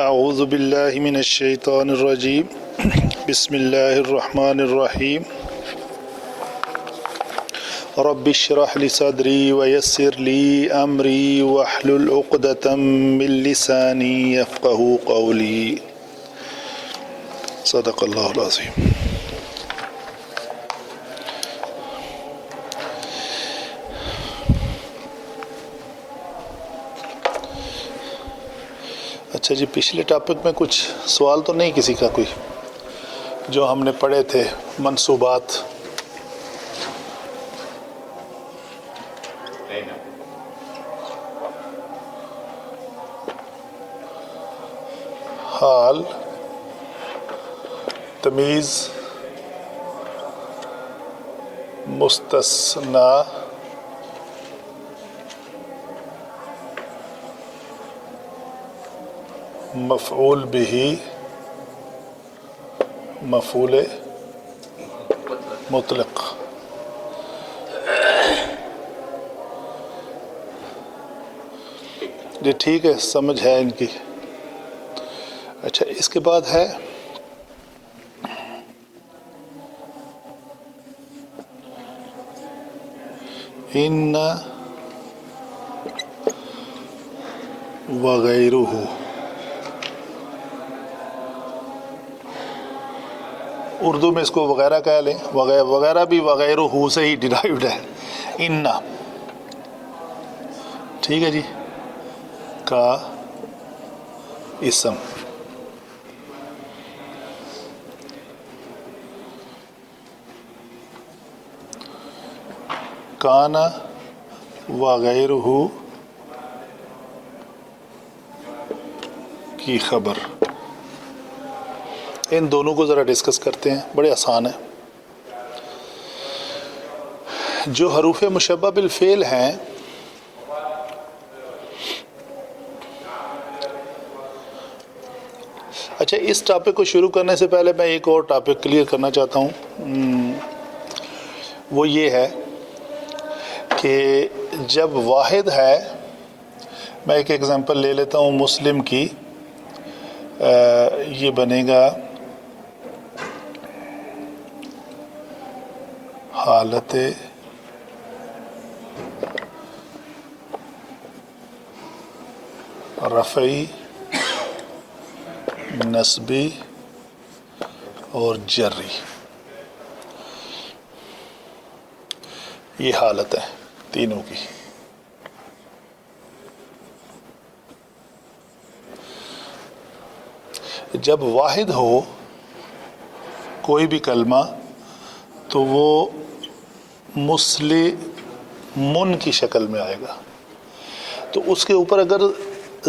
اعوذ باللہ من الشیطان الرجیم بسم اللہ الرحمن الرحیم رب اشرح لی صدری ویسر لی امری واحلل عقدۃ من لسانی یفقہوا قولی صدق اللہ العظیم۔ اچھا جی، پچھلے ٹاپک میں کچھ سوال تو نہیں کسی کا کوئی جو ہم نے پڑھے تھے منصوبات؟ حال، تمیز، مستثنی، مفعول بہ، مفعول مطلق۔ جی ٹھیک ہے، سمجھ ہے ان کی۔ اچھا، اس کے بعد ہے ان وغیرہ۔ اردو میں اس کو وغیرہ کہہ لیں، وغیرہ بھی وغیرہ ہو سے ہی ڈیرائیوڈ ہے۔ ان، ٹھیک ہے جی، کا اسم۔ کان وغیرہ کی خبر۔ ان دونوں کو ذرا ڈسکس کرتے ہیں، بڑے آسان ہیں۔ جو حروف مشبہ بالفعل ہیں، اچھا اس ٹاپک کو شروع کرنے سے پہلے میں ایک اور ٹاپک کلیئر کرنا چاہتا ہوں۔ وہ یہ ہے کہ جب واحد ہے، میں ایک ایگزامپل لے لیتا ہوں مسلم کی، یہ بنے گا حالت رفعی، نصبی اور جری۔ یہ حالت ہے تینوں کی۔ جب واحد ہو کوئی بھی کلمہ تو وہ مسلمن کی شکل میں آئے گا، تو اس کے اوپر اگر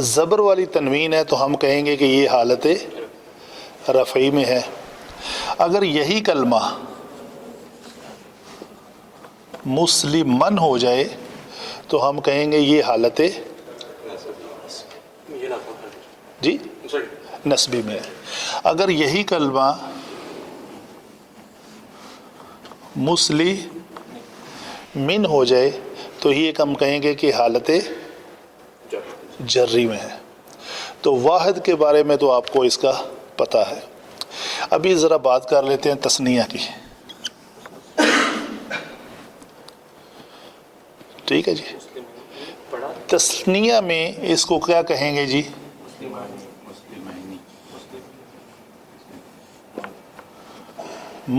زبر والی تنوین ہے تو ہم کہیں گے کہ یہ حالت رفعی میں ہے۔ اگر یہی کلمہ مسلمن ہو جائے تو ہم کہیں گے یہ حالت جی نسبی میں ہے۔ اگر یہی کلمہ مسلمن ہو جائے تو یہ ہم کہیں گے کہ حالت جری میں ہے۔ تو واحد کے بارے میں تو آپ کو اس کا پتہ ہے۔ ابھی ذرا بات کر لیتے ہیں تثنیہ کی، ٹھیک ہے جی۔ تثنیہ میں اس کو کیا کہیں گے جی؟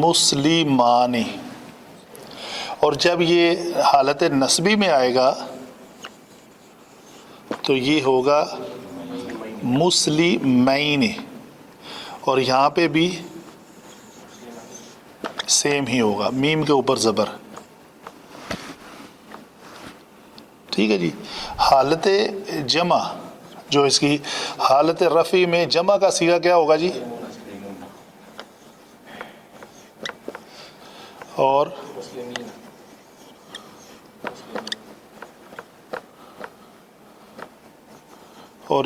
مسلمانی۔ اور جب یہ حالت نسبی میں آئے گا تو یہ ہوگا مسلمین، اور یہاں پہ بھی سیم ہی ہوگا، میم کے اوپر زبر، ٹھیک ہے جی۔ حالت جمع، جو اس کی حالت رفعی میں جمع کا صیغہ کیا ہوگا جی؟ اور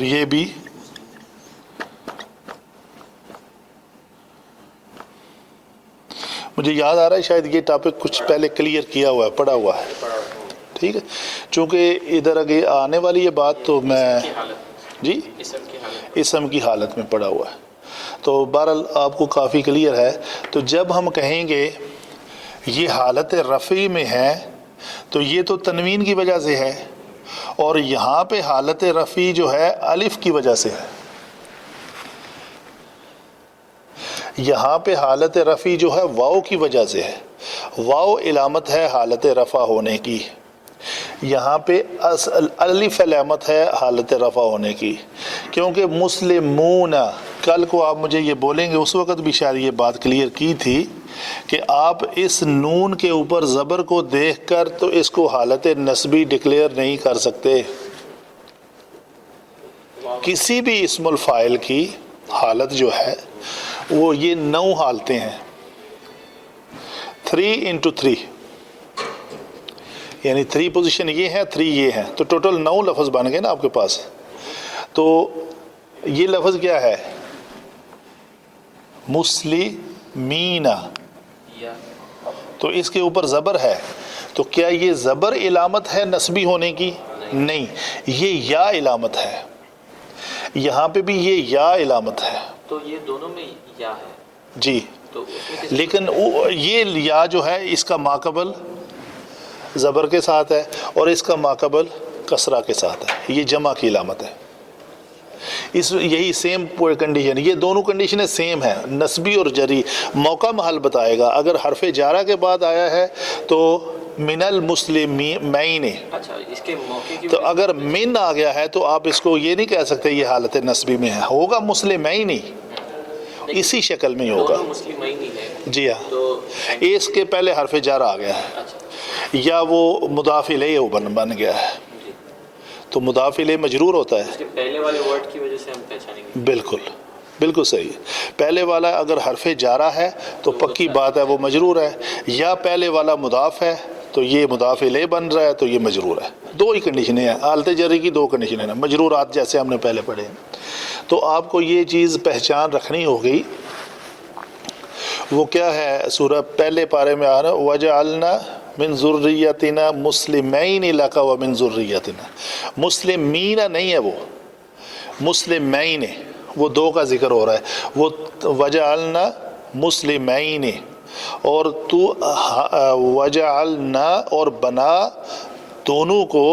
یہ بھی مجھے یاد آ رہا ہے شاید یہ ٹاپک کچھ پہلے کلیئر کیا ہوا ہے، پڑھا ہوا ہے، ٹھیک ہے۔ چونکہ ادھر آگے آنے والی یہ بات تو میں جی اسم کی حالت میں پڑا ہوا ہے. تو بہرحال آپ کو کافی کلیئر ہے. تو جب ہم کہیں گے یہ حالت رفعی میں ہے تو یہ تو تنوین کی وجہ سے ہے، اور یہاں پہ حالت رفعی جو ہے الف کی وجہ سے ہے. یہاں پہ حالت رفعی جو ہے واو کی وجہ سے ہے. واو علامت ہے حالت رفع ہونے کی، یہاں پہ الف علامت ہے حالت رفع ہونے کی. کیونکہ مسلمون، کل کو آپ مجھے یہ بولیں گے، اس وقت بھی شاید یہ بات کلیئر کی تھی کہ آپ اس نون کے اوپر زبر کو دیکھ کر تو اس کو حالت نسبی ڈکلیئر نہیں کر سکتے. کسی بھی اسم الفاعل کی حالت جو ہے وہ یہ 9 حالتیں ہیں، 3 into 3، یعنی 3 پوزیشن یہ ہیں، 3 یہ ہیں، تو ٹوٹل 9 لفظ بن گئے نا آپ کے پاس. تو یہ لفظ کیا ہے؟ مسلمین. تو اس کے اوپر زبر ہے، تو کیا یہ زبر علامت ہے نسبی ہونے کی؟ نہیں، یہ یا علامت ہے. یہاں پہ بھی یہ یا علامت ہے. تو یہ دونوں میں یا ہے جی، لیکن یہ یا جو ہے اس کا ماقبل زبر کے ساتھ ہے اور اس کا ماقبل کسرہ کے ساتھ ہے. یہ جمع کی علامت ہے. یہی سیم کنڈیشن، یہ دونوں کنڈیشنیں سیم ہیں، نسبی اور جری. موقع محل بتائے گا. اگر حرف جارہ کے بعد آیا ہے تو من المسلمین، اس کے موقع کی، تو اگر من آ گیا ہے تو آپ اس کو یہ نہیں کہہ سکتے یہ حالت نسبی میں ہے، ہوگا مسلمین ہی، اسی شکل میں ہی ہوگا. مسلمین ہی ہے. جی ہاں، تو اس کے پہلے حرف جارہ آ گیا ہے یا وہ مضاف الیہ بن گیا ہے، تو مضاف الیہ مجرور ہوتا ہے. اس کے پہلے والے ورڈ کی وجہ سے ہم پہچانیں گے. بالکل صحیح ہے. پہلے والا اگر حرف جارہ ہے تو پکی بات ہے وہ مجرور ہے، یا پہلے والا مضاف ہے تو یہ مضاف الیہ بن رہا ہے تو یہ مجرور ہے. 2 ہی کنڈیشنیں ہیں حالت جری کی، 2 کنڈیشنیں ہیں مجرورات جیسے ہم نے پہلے پڑھے ہیں. تو آپ کو یہ چیز پہچان رکھنی ہوگی. وہ کیا ہے؟ سورہ پہلے پارے میں آ رہا ہے وَجَعَلْنَا مِن ذُرِّيَّتِنَا مُسْلِمَيْنِ لَكَ وَمِن ذُرِّيَّتِنَا. مسلمین نہیں ہے، وہ مسلمین، وہ 2 کا ذکر ہو رہا ہے. وہ وَجَعَلْنَا مسلمین، اور تو وَجَعَلْنَا اور بنا دونوں کو.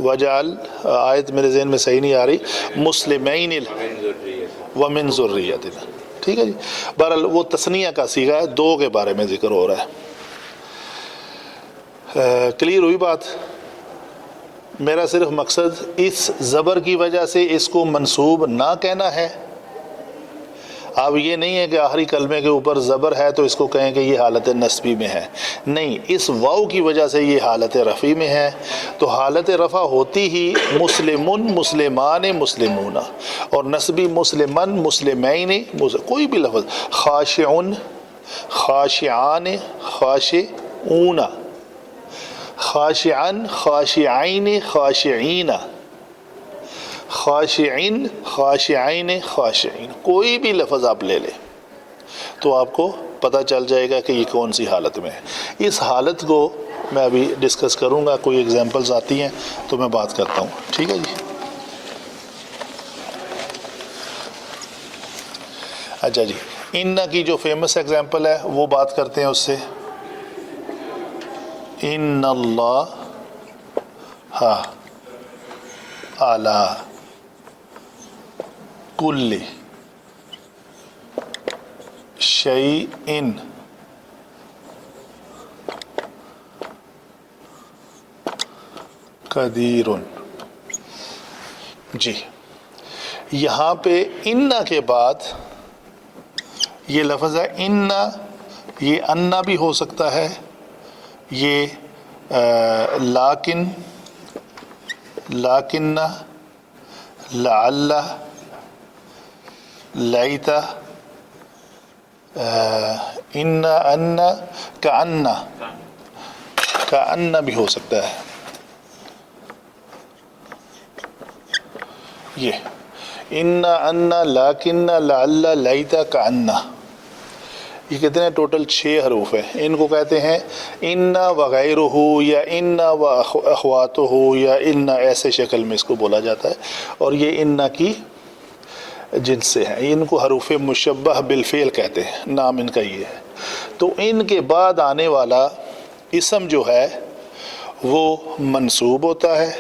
وَجَعَل آیت میرے ذہن میں صحیح نہیں آ رہی، مسلمین وَمِن ذُرِّيَّتِنَا. ٹھیک ہے جی. بہرحال وہ تثنیہ کا صیغہ ہے، 2 کے بارے میں ذکر ہو رہا ہے. کلیئر ہوئی بات؟ میرا صرف مقصد اس زبر کی وجہ سے اس کو منصوب نہ کہنا ہے. اب یہ نہیں ہے کہ آخری کلمے کے اوپر زبر ہے تو اس کو کہیں کہ یہ حالت نسبی میں ہے. نہیں، اس واو کی وجہ سے یہ حالت رفعی میں ہے. تو حالت رفع ہوتی ہی مسلمن، مسلمان، مسلمون، اور نسبی مسلمن، مسلمین، کوئی بھی لفظ، خاشعن، خاشعان، خاشعون، خاشعن، خاشعین، خاشعین، خاشعین، خاشعین، خاشعین، کوئی بھی لفظ آپ لے لیں تو آپ کو پتہ چل جائے گا کہ یہ کون سی حالت میں ہے. اس حالت کو میں ابھی ڈسکس کروں گا، کوئی ایگزامپلز آتی ہیں تو میں بات کرتا ہوں. ٹھیک ہے جی. اچھا جی، ان کی جو فیمس ایگزامپل ہے وہ بات کرتے ہیں اس سے. ان اللہ اعلیٰ کل شیء قدیر. جی، یہاں پہ انا کے بعد یہ لفظ ہے انا، یہ انا بھی ہو سکتا ہے، یہ لیکن، لیکن، لعل، لیت، ان، کأن، کأن بھی ہو سکتا ہے. یہ ان، لیکن، لعل، لیت، کأن. یہ کتنے ٹوٹل 6 حروف ہیں. ان کو کہتے ہیں ان وغیرہ یا ان و اخواتہ یا ان، ایسے شکل میں اس کو بولا جاتا ہے. اور یہ ان کی جنس سے ہیں. ان کو حروف مشبہ بالفعل کہتے ہیں، نام ان کا یہ ہے. تو ان کے بعد آنے والا اسم جو ہے وہ منصوب ہوتا ہے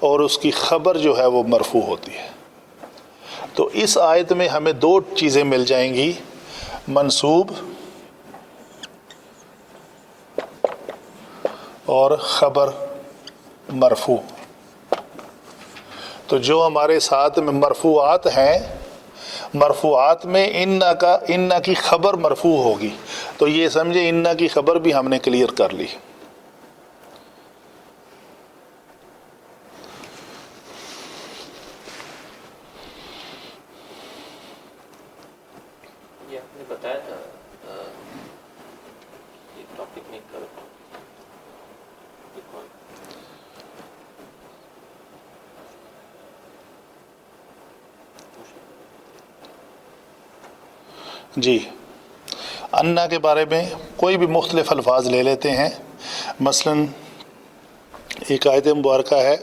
اور اس کی خبر جو ہے وہ مرفوع ہوتی ہے. تو اس آیت میں ہمیں 2 چیزیں مل جائیں گی، منصوب اور خبر مرفوع. تو جو ہمارے ساتھ میں مرفوعات ہیں، مرفوعات میں ان کی خبر مرفوع ہوگی. تو یہ سمجھے ان کی خبر بھی ہم نے کلیئر کر لی. یہ آپ نے بتایا تھا ایک ٹاپک میں کل جی، انا کے بارے میں کوئی بھی مختلف الفاظ لے لیتے ہیں. مثلا ایک آیت مبارکہ ہے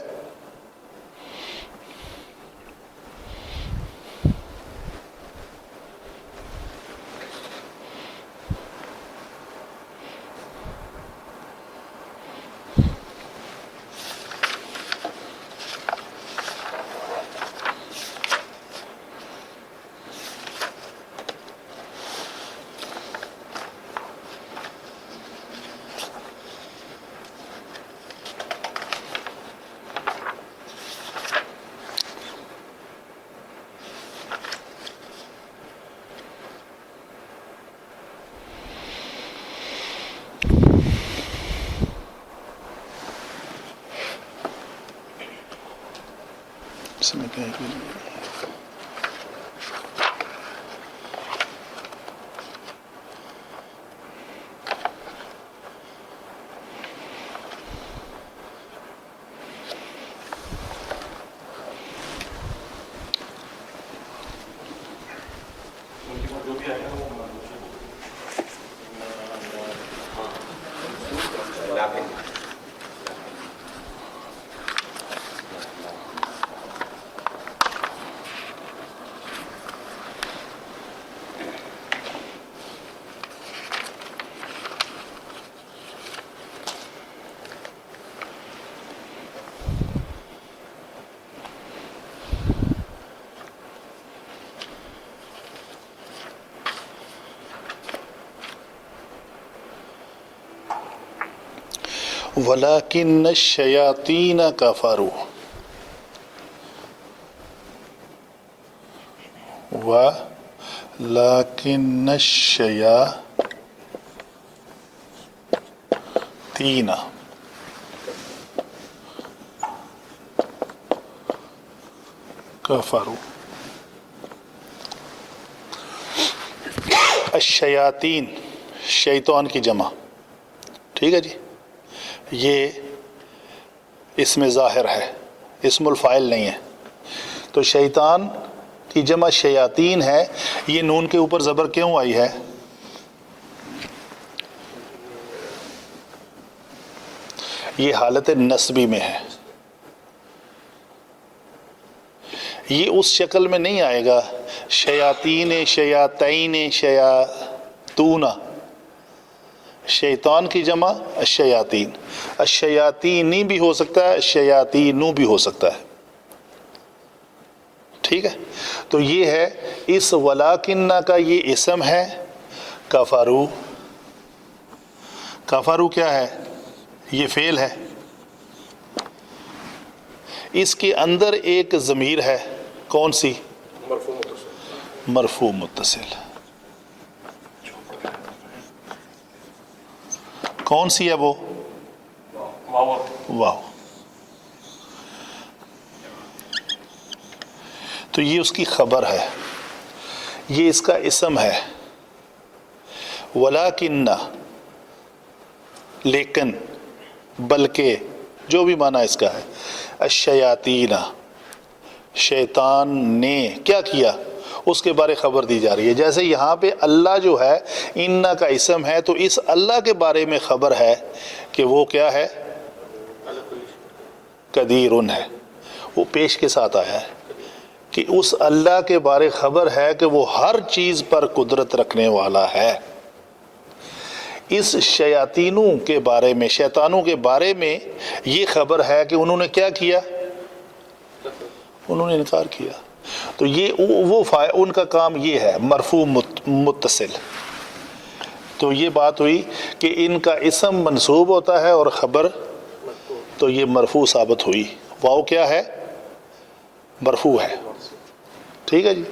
اس میں کیا ہے؟ وَلَكِنَّ الشَّيَاطِينَ كَفَرُوا وَلَكِنَّ الشَّيَاطِينَ كَفَرُوا. الشیاطین شیطان کی جمع، ٹھیک ہے جی. یہ اسم ظاہر ہے، اسم الفاعل نہیں ہے. تو شیطان کی جمع شیاطین ہے. یہ نون کے اوپر زبر کیوں آئی ہے؟ یہ حالت نصبی میں ہے. یہ اس شکل میں نہیں آئے گا شیاطین شیاطین شیاطون. شیطان کی جمع الشیاطین، الشیاطینی بھی ہو سکتا ہے، الشیاطینو بھی ہو سکتا ہے. ٹھیک ہے. تو یہ ہے اس ولاکن کا یہ اسم ہے. کفرو، کفرو کیا ہے؟ یہ فعل ہے. اس کے اندر ایک ضمیر ہے، کون سی؟ مرفوع متصل. کون سی ہے وہ؟ واو. تو یہ اس کی خبر ہے، یہ اس کا اسم ہے. ولیکن، لیکن، بلکہ، جو بھی معنی اس کا ہے. الشیاطین، شیطان نے کیا کیا؟ اس کے بارے خبر دی جا رہی ہے. جیسے یہاں پہ اللہ جو ہے انا کا اسم ہے، تو اس اللہ کے بارے میں خبر ہے کہ وہ کیا ہے؟ قدیرن ہے. وہ پیش کے ساتھ آیا ہے کہ اس اللہ کے بارے خبر ہے کہ وہ ہر چیز پر قدرت رکھنے والا ہے. اس شیاطینوں کے بارے میں، شیطانوں کے بارے میں یہ خبر ہے کہ انہوں نے کیا کیا؟ انہوں نے انکار کیا. تو یہ وہ ان کا کام یہ ہے، مرفوع متصل. تو یہ بات ہوئی کہ ان کا اسم منصوب ہوتا ہے اور خبر تو یہ مرفوع ثابت ہوئی. واو کیا ہے؟ مرفوع ہے. ٹھیک ہے جی.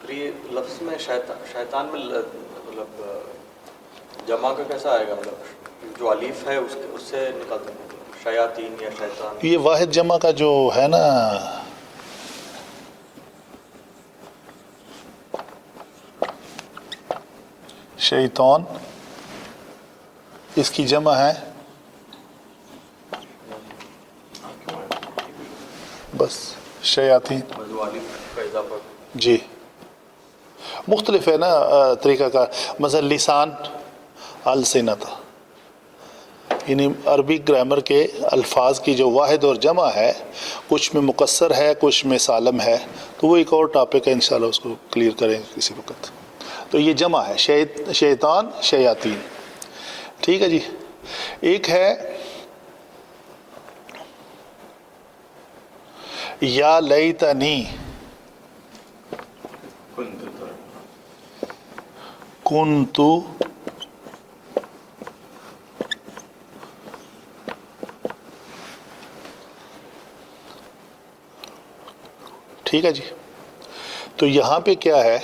یہ لفظ میں شیطان میں مطلب جمع کا کیسا آئے گا؟ مطلب جو الف ہے اس سے نکالتے ہیں شیاطین یا شیطان. یہ واحد جمع کا جو ہے نا، شیطان، اس کی جمع ہے بس شیاطین. جو الف کا اضافہ. جی مختلف ہے نا طریقہ کار. مثلا لسان، السنت، یعنی عربی گرامر کے الفاظ کی جو واحد اور جمع ہے، کچھ میں مقصر ہے کچھ میں سالم ہے. تو وہ ایک اور ٹاپک ہے، انشاءاللہ اس کو کلیئر کریں کسی وقت. تو یہ جمع ہے شیطان، شیاطین. ٹھیک ہے جی. ایک ہے یا لیتنی کنتو ٹھیک ہے جی. تو یہاں پہ کیا ہے؟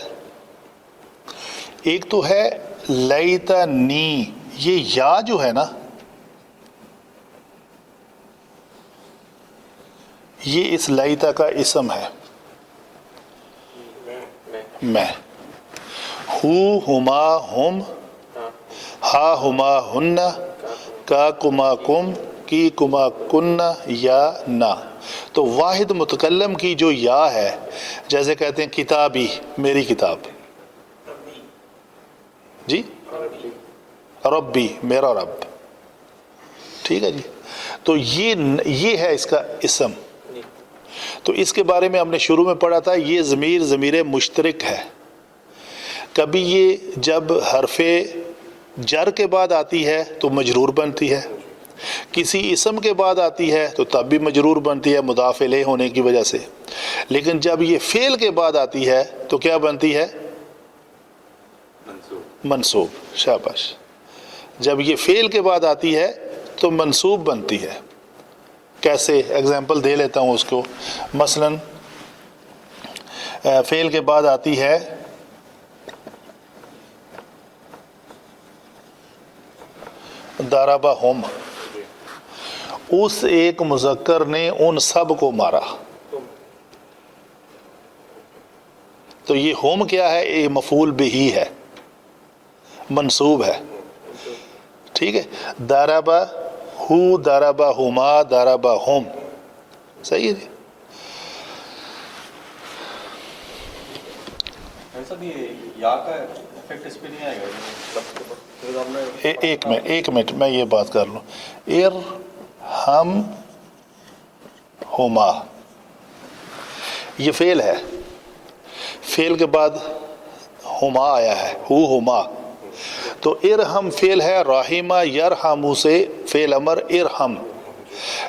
ایک تو ہے لیتنی، یہ یا جو ہے نا، یہ اس لیتا کا اسم ہے. میں، ہو ہما ہم، ہا ہما ہن، کا کما کم، کی کما کن، یا نا. تو واحد متکلم کی جو یا ہے، جیسے کہتے ہیں کتابی، میری کتاب. جی ربی، میرا رب. ٹھیک ہے جی. تو یہ ہے اس کا اسم. تو اس کے بارے میں ہم نے شروع میں پڑھا تھا، یہ ضمیر مشترک ہے. کبھی یہ جب حرف جر کے بعد آتی ہے تو مجرور بنتی ہے، کسی اسم کے بعد آتی ہے تو تب بھی مجرور بنتی ہے مضاف الیہ ہونے کی وجہ سے. لیکن جب یہ فعل کے بعد آتی ہے تو کیا بنتی ہے؟ منصوب. شاباش. جب یہ فعل کے بعد آتی ہے تو منصوب بنتی ہے. کیسے؟ ایگزامپل دے لیتا ہوں اس کو. مثلا فعل کے بعد آتی ہے ضربہم، اس ایک مذکر نے ان سب کو مارا. تو یہ ہم کیا ہے؟ یہ مفعول بہ ہے، منصوب ہے. ٹھیک ہے. ضربہ ہو، ضربہما، ضربہم. صحیح ہے جی. صاحب یہ یا کا افیکٹ اس پہ نہیں آئے گا؟ ایک منٹ میں یہ بات کر لوں. ارحم ہما، یہ فعل ہے، فعل کے بعد ہما آیا ہے، ہو ہما. تو ارحم فعل ہے، راہمہ یرحمو سے فعل امر ارحم.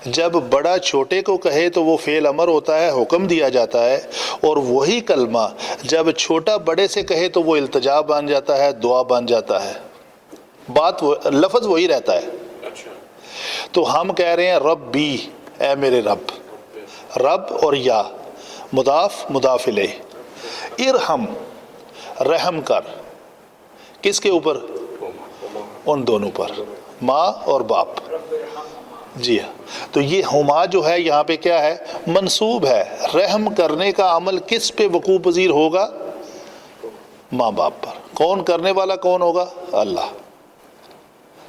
جب بڑا چھوٹے کو کہے تو وہ فعل امر ہوتا ہے، حکم دیا جاتا ہے. اور وہی کلمہ جب چھوٹا بڑے سے کہے تو وہ التجا بن جاتا ہے، دعا بن جاتا ہے. بات لفظ وہی رہتا ہے. تو ہم کہہ رہے ہیں ربی، اے میرے رب. رب اور یا مضاف مضاف الیہ. ارحم، رحم کر. کس کے اوپر؟ ان دونوں پر، ماں اور باپ. جی ہاں. تو یہ ہما جو ہے یہاں پہ کیا ہے؟ منصوب ہے. رحم کرنے کا عمل کس پہ وقوع پذیر ہوگا؟ ماں باپ پر. کون کرنے والا کون ہوگا؟ اللہ.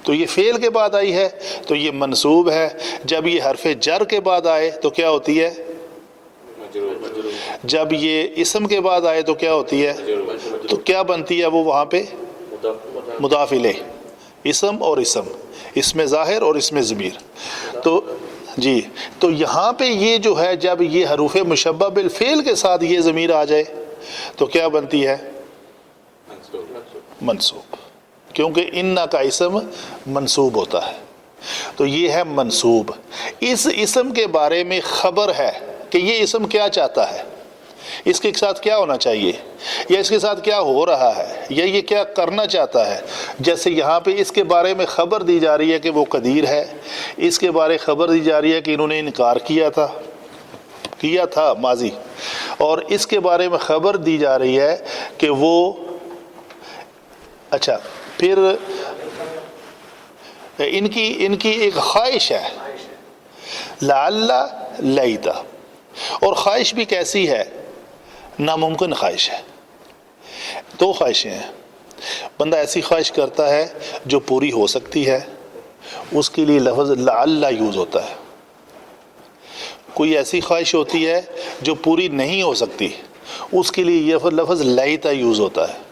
تو یہ فعل کے بعد آئی ہے تو یہ منصوب ہے. جب یہ حرف جر کے بعد آئے تو کیا ہوتی ہے؟ جب یہ اسم کے بعد آئے تو کیا ہوتی ہے؟ تو کیا بنتی ہے وہ وہاں پہ؟ مضاف الیہ. اسم اور اسم ظاہر اور اسم ضمیر. تو جی تو یہاں پہ یہ جو ہے جب یہ حروف مشبہ بالفعل کے ساتھ یہ ضمیر آ جائے تو کیا بنتی ہے؟ منصوب. کیونکہ ان کا اسم منصوب ہوتا ہے تو یہ ہے منصوب. اس اسم کے بارے میں خبر ہے کہ یہ اسم کیا چاہتا ہے، اس کے ساتھ کیا ہونا چاہیے، یا اس کے ساتھ کیا ہو رہا ہے، یا یہ کیا کرنا چاہتا ہے. جیسے یہاں پہ اس کے بارے میں خبر دی جا رہی ہے کہ وہ قدیر ہے، اس کے بارے خبر دی جا رہی ہے کہ انہوں نے انکار کیا تھا ماضی، اور اس کے بارے میں خبر دی جا رہی ہے کہ وہ اچھا. پھر ان کی ایک خواہش ہے لعل لیتا، اور خواہش بھی کیسی ہے؟ ناممکن خواہش ہے. دو خواہشیں ہیں. بندہ ایسی خواہش کرتا ہے جو پوری ہو سکتی ہے، اس کے لیے لفظ لعل یوز ہوتا ہے. کوئی ایسی خواہش ہوتی ہے جو پوری نہیں ہو سکتی، اس کے لیے یہ لفظ لیتا یوز ہوتا ہے.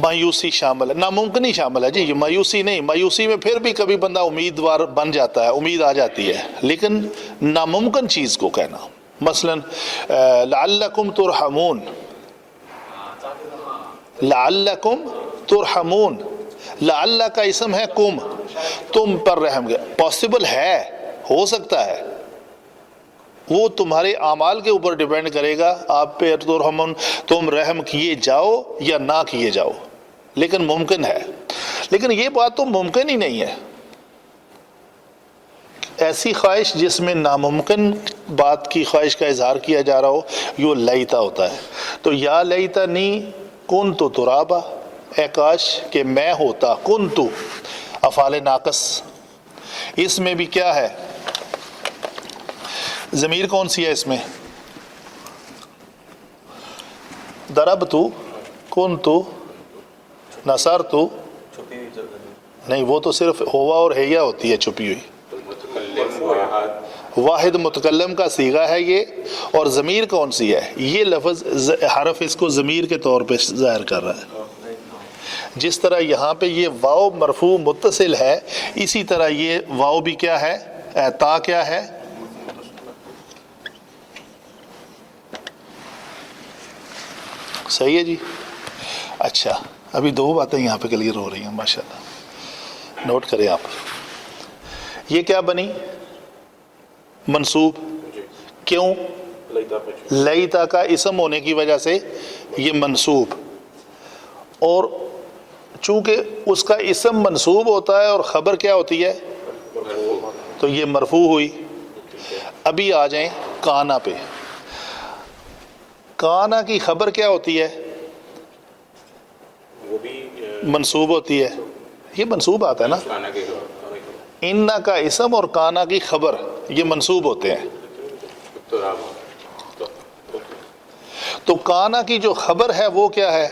مایوسی شامل ہے، ناممکنی شامل ہے. جی یہ مایوسی نہیں، مایوسی میں پھر بھی کبھی بندہ امیدوار بن جاتا ہے، امید آ جاتی ہے، لیکن ناممکن چیز کو کہنا. مثلا لعلکم ترحمون، لعلکم ترحمون، لعل کا اسم ہے کم، تم پر رحم گیا. پاسبل ہے، ہو سکتا ہے، وہ تمہارے اعمال کے اوپر ڈیپینڈ کرے گا. آپ پہ تم رحم کیے جاؤ یا نہ کیے جاؤ، لیکن ممکن ہے. لیکن یہ بات تو ممکن ہی نہیں ہے. ایسی خواہش جس میں ناممکن بات کی خواہش کا اظہار کیا جا رہا ہو یہ لیتا ہوتا ہے. تو یا لیتنی کنت ترابا، اے کاش کہ میں ہوتا، کنت افعال ناقص. اس میں بھی کیا ہے؟ ضمیر کون سی ہے اس میں؟ ضربت، کنت، نصرت. نہیں، وہ تو صرف ہوا اور ہیا ہوتی ہے چھپی ہوئی. واحد متکلم کا صیغہ ہے یہ. اور ضمیر کون سی ہے؟ یہ لفظ حرف اس کو ضمیر کے طور پہ ظاہر کر رہا ہے. جس طرح یہاں پہ یہ واو مرفوع متصل ہے، اسی طرح یہ واو بھی کیا ہے؟ تا کیا ہے؟ صحیح ہے جی. اچھا ابھی دو باتیں یہاں پہ کلیئر ہو رہی ہیں ماشاءاللہ، نوٹ کریں آپ. یہ کیا بنی؟ منصوب. کیوں؟ لیتا کا اسم ہونے کی وجہ سے یہ منصوب. اور چونکہ اس کا اسم منصوب ہوتا ہے اور خبر کیا ہوتی ہے تو یہ مرفوع ہوئی. ابھی آ جائیں کانا پہ. کانا کی خبر کیا ہوتی ہے؟ منصوب ہوتی ہے. یہ منصوب آتا ہے نا. ان کا اسم اور کانا کی خبر یہ منصوب ہوتے ہیں. تو کانا کی جو خبر ہے وہ کیا ہے؟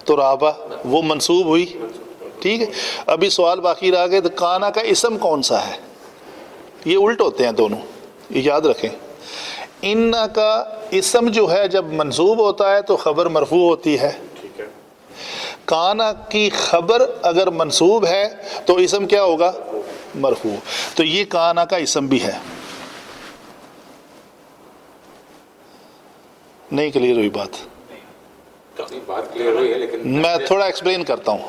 ترابا، وہ منصوب ہوئی. ٹھیک ہے. ابھی سوال باقی رہ گئے تو کانا کا اسم کون سا ہے؟ یہ الٹ ہوتے ہیں دونوں، یہ یاد رکھیں. ان کا اسم جو ہے جب منصوب ہوتا ہے تو خبر مرفوع ہوتی ہے. کانا کی خبر اگر منصوب ہے تو اسم کیا ہوگا؟ مرفوع. تو یہ کانا کا اسم بھی ہے. نہیں کلیئر ہوئی بات؟ کافی بات کلیئر ہوئی ہے لیکن میں تھوڑا ایکسپلین کرتا ہوں.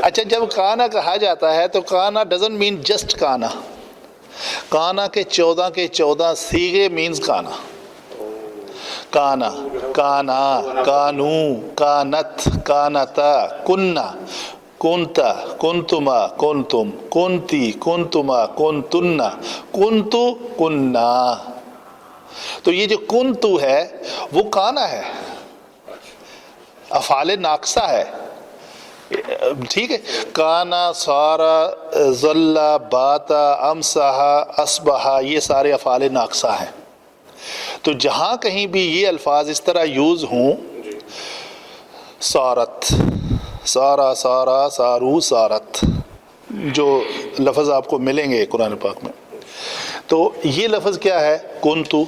اچھا جب کانا کہا جاتا ہے تو کانا ڈزنٹ مین جسٹ کانا. کانا کے 14 کے 14 صیغے مینز کانا. کانا، کانا، کانو، کانت، کانتا، کننا، کنتا، کنتما، کنتم، کنتی، کنتما، کنتن، کنتو، کننا. تو یہ جو کنتو ہے وہ کانا ہے، افعال ناقصہ ہے. ٹھیک ہے. کانا، سارا، ظل، باتا، امسحا، اصبحا، یہ سارے افعال ناقصہ ہیں. تو جہاں کہیں بھی یہ الفاظ اس طرح یوز ہوں، سارت، سارا، سارا، سارو، سارت، جو لفظ آپ کو ملیں گے قرآن پاک میں، تو یہ لفظ کیا ہے؟ کنتو،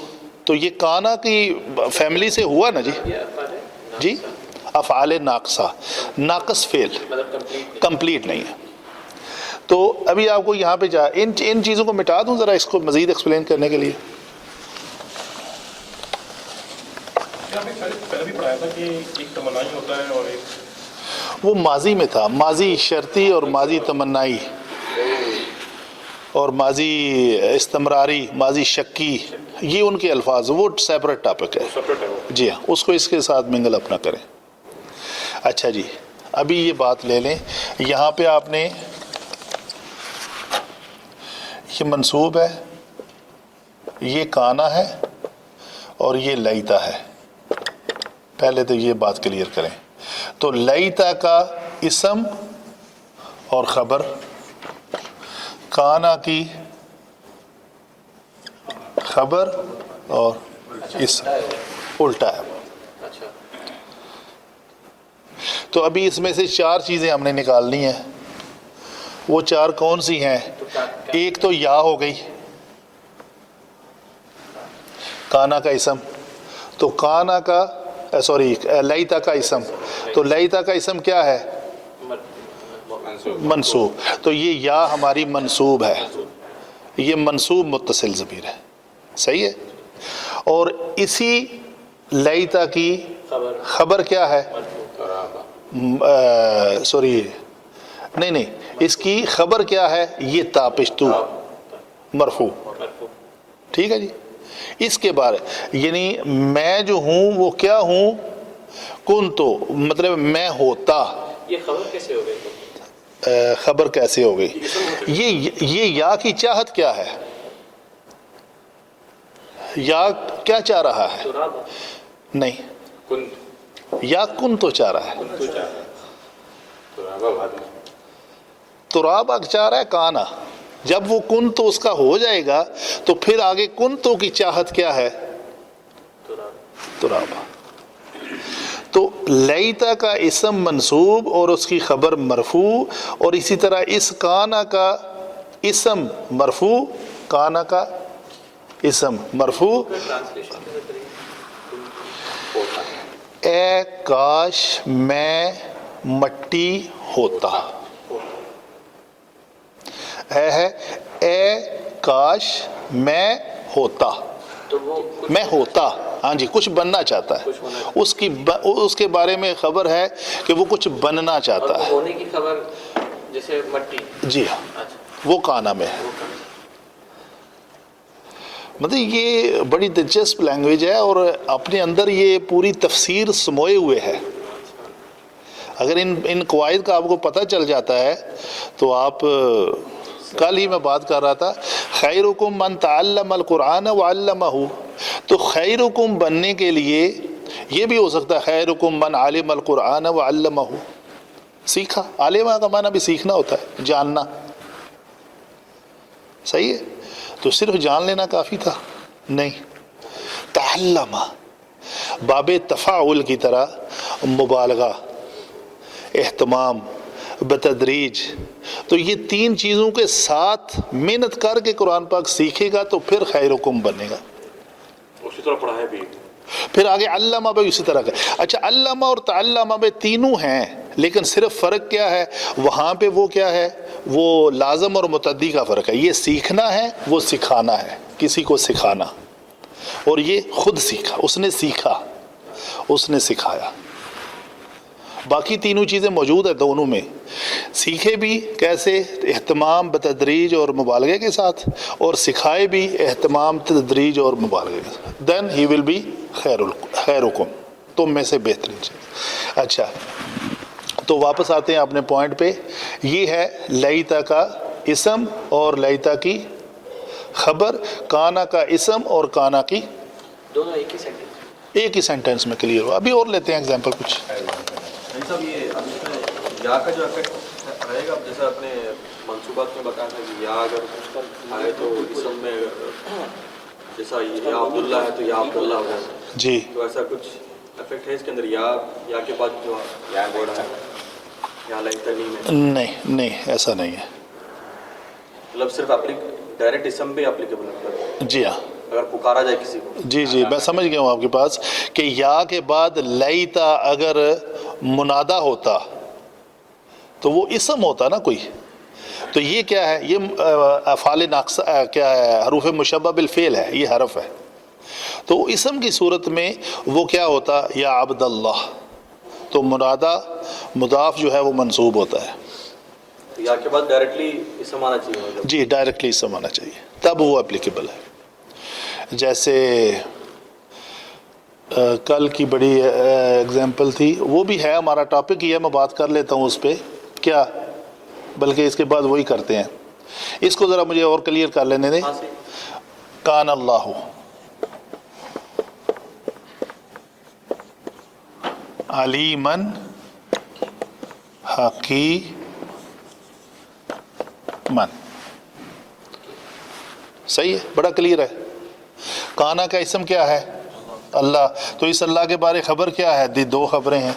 تو یہ کانا کی فیملی سے ہوا نا جی؟ جی افعال ناقصہ، ناقص فعل، کمپلیٹ نہیں ہے۔ تو ابھی آپ کو یہاں پہ ان چیزوں کو مٹا دوں ذرا اس کو مزید ایکسپلین کرنے کے لیے۔ پہلے بھی پڑھایا تھا کہ ایک تمنائی ہوتا ہے اور ایک، وہ ماضی میں تھا، ماضی شرطی اور ماضی تمنائی اور ماضی استمراری، ماضی شکی، یہ ان کے الفاظ، وہ سیپریٹ ٹاپک ہے۔ جی ہاں، اس کو اس کے ساتھ منگل اپنا کریں۔ اچھا جی، ابھی یہ بات لے لیں، یہاں پہ آپ نے یہ منصوب ہے، یہ کانا ہے اور یہ لیتا ہے۔ پہلے تو یہ بات کلیئر کریں۔ تو لیتا کا اسم اور خبر، کانا کی خبر اور اسم الٹا ہے۔ تو ابھی اس میں سے 4 چیزیں ہم نے نکالنی ہیں۔ وہ 4 کون سی ہیں؟ ایک تو یا ہو گئی، کانا کا اسم، تو کانا کا لیتا کا اسم، تو لیتا کا اسم کیا ہے؟ منصوب، تو یہ یا ہماری منصوب ہے، یہ منصوب متصل ضمیر ہے، صحیح ہے۔ اور اسی لیتا کی خبر کیا ہے؟ نہیں، اس کی خبر کیا ہے؟ یہ تاپشتو، مرفوع، ٹھیک ہے جی۔ اس کے بارے یعنی میں جو ہوں وہ کیا ہوں؟ کنتو، مطلب میں ہوتا۔ یہ خبر کیسے ہو گئی؟ خبر کیسے ہو گئی؟ یہ یا کی چاہت کیا ہے؟ یا کیا چاہ رہا ہے؟ نہیں، یا کن تو چاہ رہا ہے، ترابا چاہ رہا ہے کانا۔ جب وہ کن تو اس کا ہو جائے گا تو پھر آگے کن تو کی چاہت کیا ہے؟ ترابا۔ تو لیتا کا اسم منصوب اور اس کی خبر مرفوع، اور اسی طرح اس کانا کا اسم مرفوع، کانا کا اسم مرفوع۔ اے کاش میں مٹی ہوتا، اے کاش میں ہوتا، میں ہوتا، ہاں جی، کچھ بننا چاہتا ہے، اس کے بارے میں خبر ہے کہ وہ کچھ بننا چاہتا ہے، ہونے کی خبر جیسے مٹی، جی ہاں، وہ کانا میں ہے۔ مطلب یہ بڑی دلچسپ لینگویج ہے اور اپنے اندر یہ پوری تفسیر سموئے ہوئے ہے۔ اگر ان قواعد کا آپ کو پتہ چل جاتا ہے تو آپ، کل ہی میں بات کر رہا تھا، خیرکم من تعلم القرآن وعلمہ، تو خیرکم بننے کے لیے یہ بھی ہو سکتا ہے خیرکم من علم القرآن وعلمہ، سیکھا، عالمہ کا معنی بھی سیکھنا ہوتا ہے، جاننا، صحیح ہے۔ تو صرف جان لینا کافی تھا؟ نہیں، تعلم، باب تفاعل کی طرح مبالغہ، اہتمام، بتدریج، تو یہ 3 چیزوں کے ساتھ محنت کر کے قرآن پاک سیکھے گا تو پھر خیرکم بنے گا۔ اسی طرح پڑھایا بھی، پھر آگے علامہ بھی اسی طرح کا۔ اچھا، علامہ اور تعلمہ میں تینوں ہیں، لیکن صرف فرق کیا ہے؟ وہاں پہ وہ کیا ہے؟ وہ لازم اور متعدی کا فرق ہے۔ یہ سیکھنا ہے، وہ سکھانا ہے، کسی کو سکھانا، اور یہ خود سیکھا، اس نے سیکھا، اس نے سکھایا۔ باقی تینوں چیزیں موجود ہیں دونوں میں، سیکھے بھی کیسے؟ اہتمام، بتدریج اور مبالغے کے ساتھ، اور سکھائے بھی اہتمام، تدریج اور مبالغے کے ساتھ، دین ہی ول بی خیرکم، تم میں سے بہترین چیز۔ اچھا، تو واپس آتے ہیں اپنے پوائنٹ پہ، یہ ہے لیتا کا اسم اور لیتا کی خبر، کانا کا اسم اور کانا کی، دونوں ایک ہی سینٹینس میں کلیئر ہوا۔ ابھی اور لیتے ہیں ایگزامپل کچھ۔ صاحب یہ اب اس میں یا کا جو افیکٹ رہے گا، جیسے اپنے منصوبات میں بتایا تھا کہ یا اگر آئے تو اسم میں جیسا یا عبداللہ ہے تو یا عبداللہ ہو جاتا ہے، جی تو ایسا کچھ افیکٹ ہے اس کے اندر یا کے بعد جو یا بول رہا ہے یا لیتنی میں؟ نہیں ایسا نہیں ہے. مطلب صرف ڈائریکٹ اسم بھی اپلیکیبل ہے جی ہاں اگر پکارا جائے کسی کو. جی میں سمجھ گیا ہوں آپ کے پاس کہ یا کے بعد لیتا اگر منادا ہوتا تو وہ اسم ہوتا نا کوئی. تو یہ کیا ہے؟ یہ افعال ناقصہ کیا ہے؟ حروف مشبہ بالفعل ہے، یہ حرف ہے. تو اسم کی صورت میں وہ کیا ہوتا؟ یا عبد اللہ. تو منادا مضاف جو ہے وہ منصوب ہوتا ہے. یا کے بعد ڈائریکٹلی اسم آنا چاہیے مطلب. جی ڈائریکٹلی اسم آنا چاہیے تب وہ اپلیکیبل ہے. جیسے کل کی بڑی اگزامپل تھی، وہ بھی ہے ہمارا ٹاپک ہی ہے، میں بات کر لیتا ہوں اس پہ. کیا بلکہ اس کے بعد وہی کرتے ہیں. اس کو ذرا مجھے اور کلیئر کر لینے دیں. ہاں سی کان اللہ علیمن حکیمن. صحیح ہے، بڑا کلیئر ہے. کانا کا اسم کیا ہے؟ اللہ. تو اس اللہ کے بارے خبر کیا ہے؟ دو خبریں ہیں.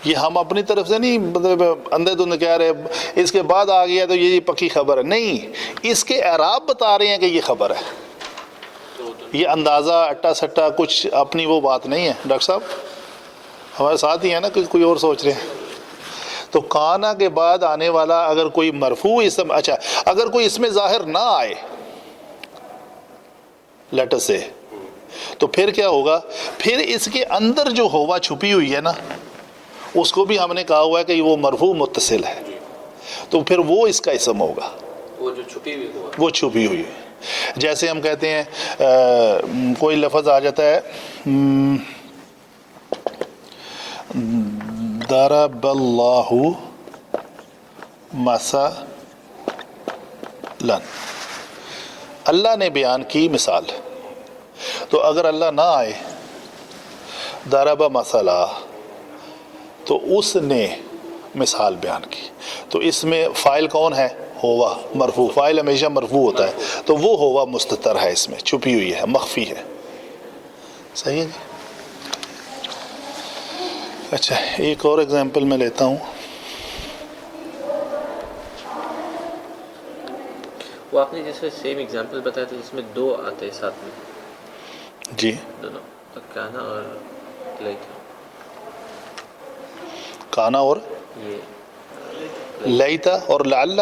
یہ ہم اپنی طرف سے نہیں مطلب اندھے دھند کہہ رہے اس کے بعد آ گیا تو یہ پکی خبر ہے. نہیں، اس کے اعراب بتا رہے ہیں کہ یہ خبر ہے. یہ اندازہ اٹا سٹا کچھ اپنی وہ بات نہیں ہے. ڈاکٹر صاحب ہمارے ساتھ ہی ہیں نا، کوئی اور سوچ رہے ہیں. تو کانا کے بعد آنے والا اگر کوئی مرفوع اسم، اچھا اگر کوئی اس میں ظاہر نہ آئے لیٹر سے، تو پھر کیا ہوگا؟ پھر اس کے اندر جو ہوا چھپی ہوئی ہے نا، اس کو بھی ہم نے کہا ہوا ہے کہ وہ مرفوع متصل ہے. تو پھر وہ اس کا اسم ہوگا، وہ جو چھپی ہوئی ہوا. وہ چھپی ہوئی ہے. جیسے ہم کہتے ہیں کوئی لفظ آ جاتا ہے ضرب اللہ مثلا، اللہ نے بیان کی مثال. تو اگر اللہ نہ آئے ضرب مثلا تو اس نے مثال بیان کی، تو اس میں فاعل کون ہے؟ ہوا مرفوع. فاعل ہمیشہ مرفوع ہوتا ہے، تو وہ ہوا مستتر ہے، اس میں چھپی ہوئی ہے، مخفی ہے. صحیح ہے جی. اچھا ایک اور ایگزامپل میں لیتا ہوں. وہ آپ نے جیسے سیم ایگزامپل بتایا تھا جس میں دو آتے ساتھ میں، جی دونوں کانا اور لیتا. کانا اور یہ لیتا اور لعل.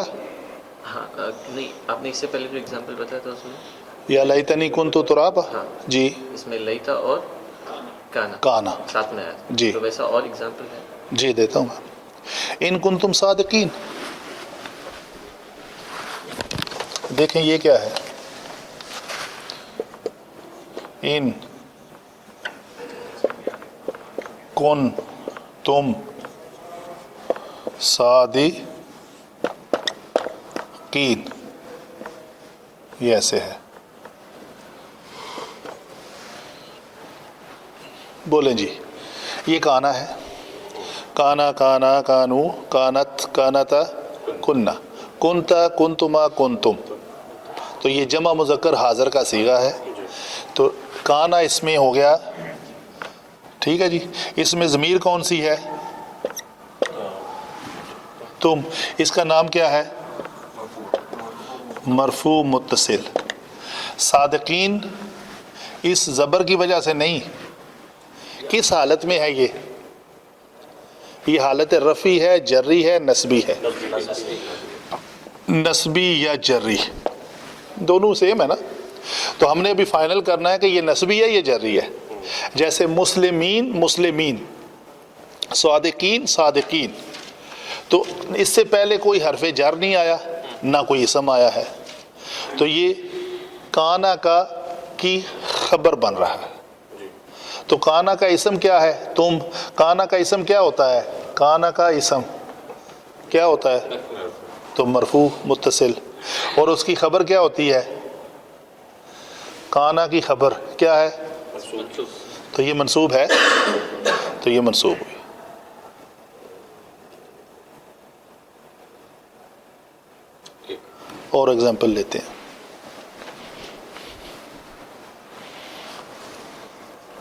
ہاں نہیں، آپ نے اس سے پہلے جو ایگزامپل بتایا تھا اس میں یا لیتنی کنت ترابا. ہاں جی اس میں لیتا اور کانا کانا ساتھ میں آیا تھا. جی. تو ویسا اور ایگزامپل ہے؟ جی دیتا ہوں. ان کنتم صادقین. دیکھیں یہ کیا ہے؟ ان کن تم صادقین، یہ ایسے ہے. بولیں جی. یہ کانا ہے. کانا کانا کانو کانت کانتا کننا کنتا کنتما کنتم. تو یہ جمع مذکر حاضر کا صیغہ ہے. تو کانا اس میں ہو گیا، ٹھیک ہے جی. اس میں ضمیر کون سی ہے؟ تم. اس کا نام کیا ہے؟ مرفوع متصل. صادقین اس زبر کی وجہ سے نہیں. کس حالت میں ہے یہ حالت رفعی ہے، جری ہے، نسبی ہے؟ نسبی یا جری، دونوں سیم ہے نا. تو ہم نے ابھی فائنل کرنا ہے کہ یہ نسبی ہے، یہ جری ہے. جیسے مسلمین مسلمین، صادقین صادقین. تو اس سے پہلے کوئی حرف جر نہیں آیا، نہ کوئی اسم آیا ہے. تو یہ کانا کا کی خبر بن رہا ہے. تو کانا کا اسم کیا ہے؟ تم. کانا کا اسم کیا ہوتا ہے؟ کانا کا اسم کیا ہوتا ہے؟ تو مرفوع متصل. اور اس کی خبر کیا ہوتی ہے؟ کانا کی خبر کیا ہے؟ تو یہ منصوب ہے، تو یہ منصوب ہوئی. اور ایگزامپل لیتے ہیں.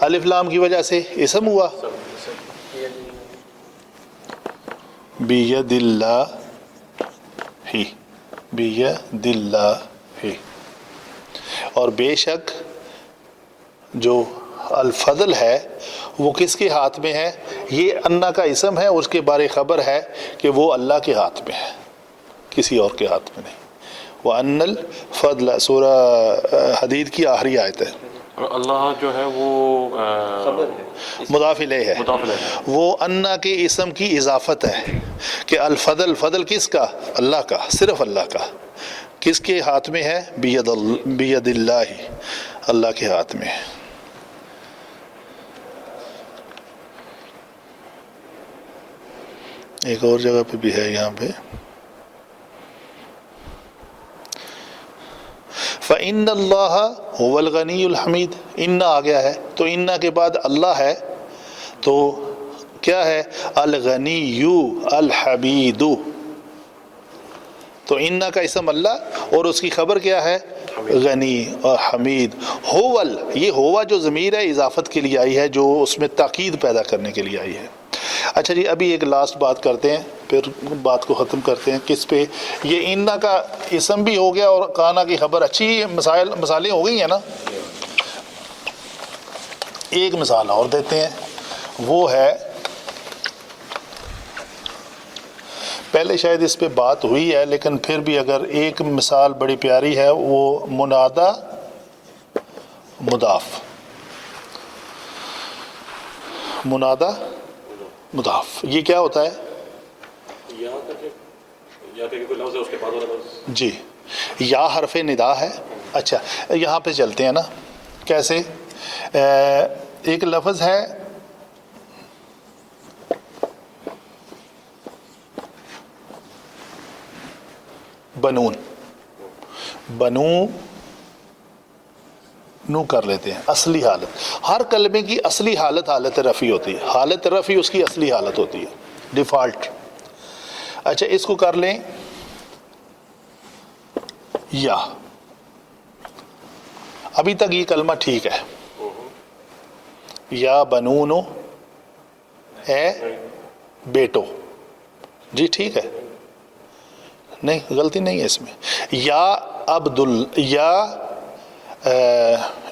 الف لام کی وجہ سے اسم ہوا بید اللہ ہی، بید اللہ ہی. اور بے شک جو الفضل ہے وہ کس کے ہاتھ میں ہے؟ یہ انا کا اسم ہے، اس کے بارے خبر ہے کہ وہ اللہ کے ہاتھ میں ہے، کسی اور کے ہاتھ میں نہیں. وَأَنَّ الْفَضْلَ سورہ حدید کی آخری آیت ہے. اور اللہ جو ہے وہ خبر ہے، مضاف الیہ ہے، مضاف الیہ. وہ انا کے اسم کی اضافت ہے کہ الفضل، فضل کس کا؟ اللہ کا، صرف اللہ کا. کس کے ہاتھ میں ہے؟ بید اللہ، اللہ کے ہاتھ میں ہے. ایک اور جگہ پہ بھی ہے یہاں پہ فَإِنَّ اللَّهَ هُوَ الْغَنِيُّ الْحَمِيدُ. اِنَّا آ گیا ہے تو اِنَّا کے بعد اللہ ہے تو کیا ہے؟ الغنی الحمید. تو اِنَّا کا اسم اللہ اور اس کی خبر کیا ہے؟ غنی اور حمید. ہوول، یہ ہوا جو ضمیر ہے اضافت کے لیے آئی ہے، جو اس میں تاکید پیدا کرنے کے لیے آئی ہے. اچھا جی، ابھی ایک لاسٹ بات کرتے ہیں پھر بات کو ختم کرتے ہیں. کس پہ؟ یہ انا کا اسم بھی ہو گیا اور کانا کی خبر. اچھی مثالیں ہو گئی ہیں نا. ایک مثال اور دیتے ہیں، وہ ہے، پہلے شاید اس پہ بات ہوئی ہے لیکن پھر بھی اگر ایک مثال بڑی پیاری ہے، وہ منادا مضاف. منادا مضاف یہ کیا ہوتا ہے؟ جی، یا حرف ندا ہے. اچھا یہاں پہ چلتے ہیں نا. کیسے؟ ایک لفظ ہے بنون، نو کر لیتے ہیں. اصلی حالت، ہر کلمے کی اصلی حالت حالت رفع ہوتی ہے. حالت رفع اس کی اصلی حالت ہوتی ہے، ڈیفالٹ. اچھا اس کو کر لیں یا. ابھی تک یہ کلمہ ٹھیک ہے. یا بنونو اے بیٹو، جی ٹھیک ہے، نہیں غلطی نہیں ہے اس میں. یا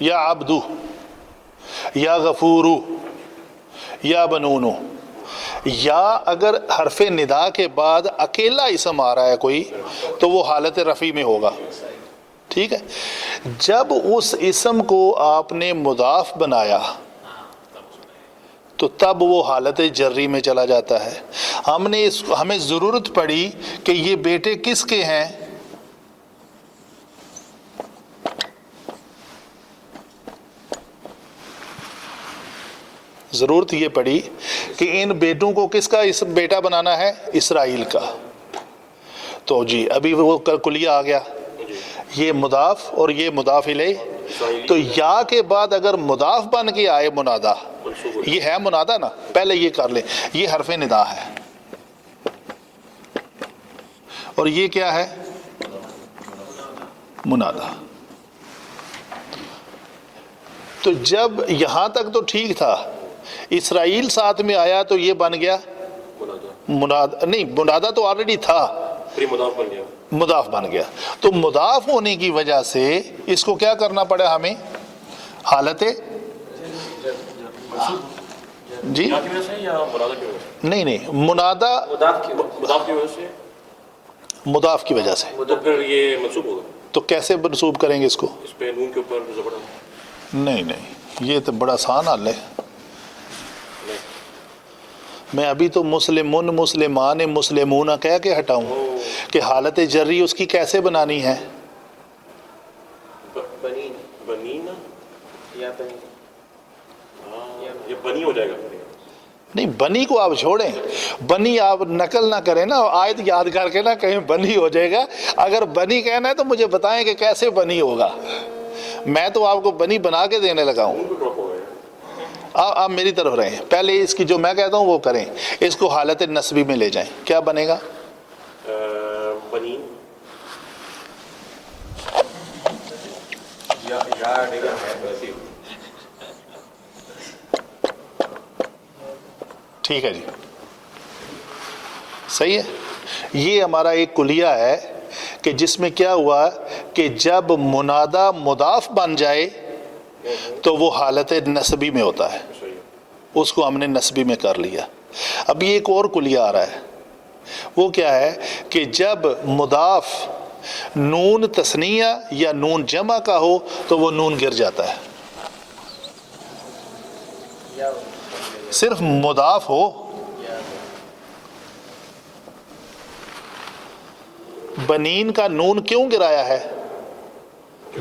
یا عبدو، یا غفورو، یا بنونو. یا اگر حرف ندا کے بعد اکیلا اسم آ رہا ہے کوئی تو وہ حالت رفع میں ہوگا. ٹھیک ہے. جب اس اسم کو آپ نے مضاف بنایا تو تب وہ حالت جری میں چلا جاتا ہے. ہمیں ضرورت پڑی کہ یہ بیٹے کس کے ہیں؟ ضرورت یہ پڑی کہ ان بیٹوں کو کس کا بیٹا بنانا ہے؟ اسرائیل کا. تو جی ابھی وہ کلیہ آ گیا، یہ مضاف اور یہ مضاف الیہ. تو یا کے بعد اگر مضاف بن کے آئے منادا، یہ ہے منادا نا، پہلے یہ کر لیں، یہ حرف ندا ہے اور یہ کیا ہے؟ منادا. تو جب یہاں تک تو ٹھیک تھا، اسرائیل ساتھ میں آیا تو یہ بن گیا منادا. نہیں، منادا تو آلریڈی تھا، مضاف بن گیا. تو مضاف ہونے کی وجہ سے اس کو کیا کرنا پڑا ہمیں؟ حالت جی نہیں منادا مضاف کی وجہ سے. تو پھر یہ منصوب ہوگا. تو کیسے منصوب کریں گے اس کو؟ اس پہ نون کے اوپر زبر. نہیں یہ تو بڑا آسان حل ہے. میں ابھی تو مسلمون، مسلمان، مسلمون کہہ کے ہٹاؤں کہ حالت جری اس کی کیسے بنانی ہے؟ بنینا یا یہ بنی ہو جائے گا. نہیں، بنی کو آپ چھوڑیں، بنی آپ نقل نہ کریں نا، آیت یاد کر کے نا کہیں بنی ہو جائے گا. اگر بنی کہنا ہے تو مجھے بتائیں کہ کیسے بنی ہوگا. میں تو آپ کو بنی بنا کے دینے لگا ہوں. آپ میری طرف رہیں، پہلے اس کی جو میں کہتا ہوں وہ کریں. اس کو حالت نصبی میں لے جائیں. کیا بنے گا؟ بنی ٹھیک ہے جی, صحیح ہے. یہ ہمارا ایک کلیہ ہے کہ جس میں کیا ہوا کہ جب منادا مضاف بن جائے تو وہ حالت نسبی میں ہوتا ہے, اس کو ہم نے نسبی میں کر لیا. اب یہ ایک اور کلیہ آ رہا ہے, وہ کیا ہے کہ جب مضاف نون تثنیہ یا نون جمع کا ہو تو وہ نون گر جاتا ہے. صرف مضاف ہو, بنین کا نون کیوں گرایا ہے؟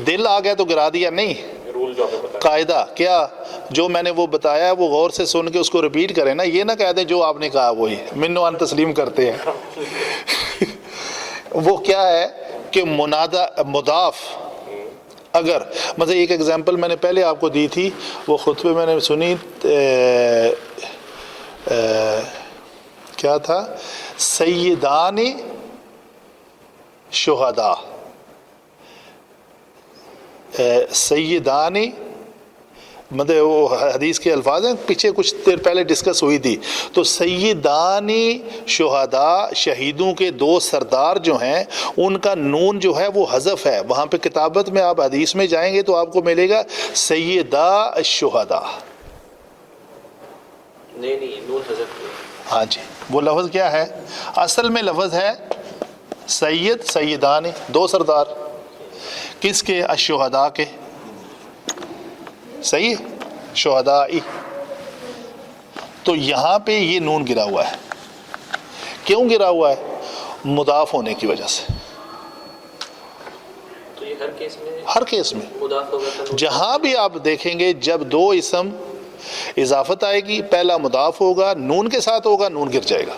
دل آ گیا تو گرا دیا نہیں. رول جو آپ نے بتایا قاعدہ کیا جو میں نے وہ بتایا وہ غور سے سن کے اس کو ریپیٹ کریں نا, یہ نہ کہہ دیں جو آپ نے کہا وہی منو ان تسلیم کرتے ہیں. وہ کیا ہے کہ مضاف اگر مثلا ایک ایگزامپل میں نے پہلے آپ کو دی تھی, وہ خطبے میں نے سنی, کیا تھا, سیدان شہداء, سیدان مطلب وہ حدیث کے الفاظ ہیں, پیچھے کچھ دیر پہلے ڈسکس ہوئی تھی. تو سیدان شہداء, شہیدوں کے دو سردار جو ہیں ان کا نون جو ہے وہ حذف ہے. وہاں پہ کتابت میں آپ حدیث میں جائیں گے تو آپ کو ملے گا سیدہ الشہداء. نہیں نون حذف ہے. ہاں جی, وہ لفظ کیا ہے اصل میں؟ لفظ ہے سید, سیدان دو سردار, کس کے؟ الشہداء کے. صحیح ہے, شہدائی. تو یہاں پہ یہ نون گرا ہوا ہے. کیوں گرا ہوا ہے؟ مضاف ہونے کی وجہ سے. تو یہ ہر کیس میں, ہر کیس میں مضاف ہوگا تو جہاں بھی آپ دیکھیں گے جب دو اسم اضافت آئے گی, پہلا مضاف ہوگا, نون کے ساتھ ہوگا, نون گر جائے گا.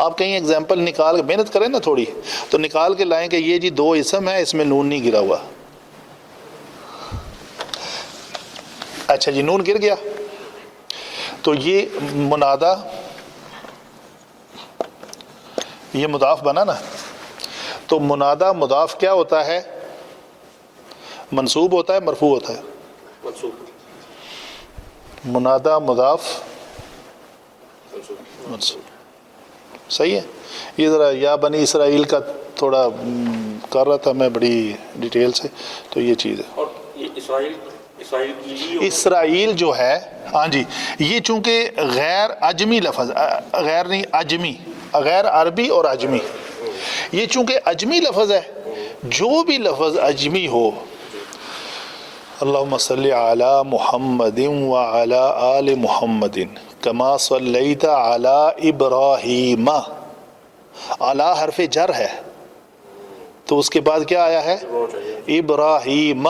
آپ کہیں ایگزامپل نکال کے محنت کریں نا تھوڑی, تو نکال کے لائیں کہ یہ جی دو اسم ہے, اس میں نون نہیں گرا ہوا. اچھا جی, نون گر گیا تو یہ منادا, یہ مضاف بنا نا, تو منادا مضاف کیا ہوتا ہے؟ منصوب ہوتا ہے, مرفوع ہوتا ہے؟ منصوب. منادا مضاف منصوب. صحیح ہے. یہ ذرا یا بنی اسرائیل کا تھوڑا کر رہا تھا میں بڑی ڈیٹیل سے, تو یہ چیز ہے. اور یہ اسرائیل جو ہے, ہاں جی, یہ چونکہ غیر اجمی لفظ, غیر نہیں اجمی, غیر عربی اور اجمی, یہ چونکہ اجمی لفظ ہے, جو بھی لفظ اجمی ہو, اللہم صلی علی محمد وعلی آل محمد کما صلیت علی ابراہیم, علی حرف جر ہے تو اس کے بعد کیا آیا ہے؟ ابراہیم,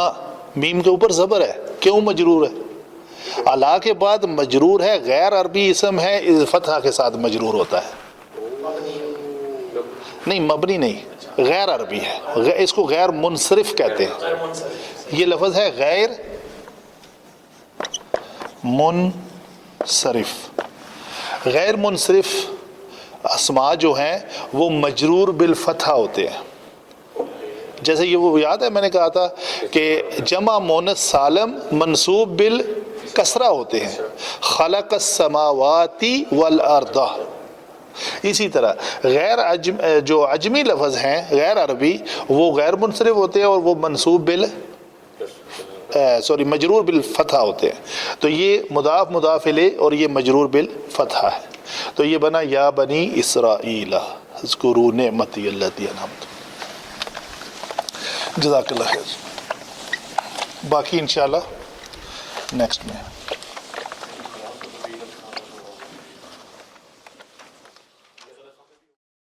میم کے اوپر زبر ہے, کیوں مجرور ہے؟ علی کے بعد مجرور ہے, غیر عربی اسم ہے, فتحہ کے ساتھ مجرور ہوتا ہے. نہیں مبنی نہیں, غیر عربی ہے, اس کو غیر منصرف کہتے ہیں. یہ لفظ ہے غیر منصرف. غیر منصرف اسماء جو ہیں وہ مجرور بالفتحہ ہوتے ہیں. جیسے یہ وہ یاد ہے میں نے کہا تھا کہ جمع مؤنث سالم منصوب بالکسرہ ہوتے ہیں, خلق السماوات والارض. اسی طرح غیر جو اجمی لفظ ہیں غیر عربی, وہ غیر منصرف ہوتے ہیں اور وہ منصوب مجرور بالفتحہ ہوتے ہیں. تو یہ مضاف مضاف الیہ اور یہ مجرور بالفتحہ ہے. تو یہ بنا یا بنی اسرائیل اذکروا نعمتی التی انعمت. جزاک اللہ خیر. باقی انشاءاللہ نیکسٹ میں.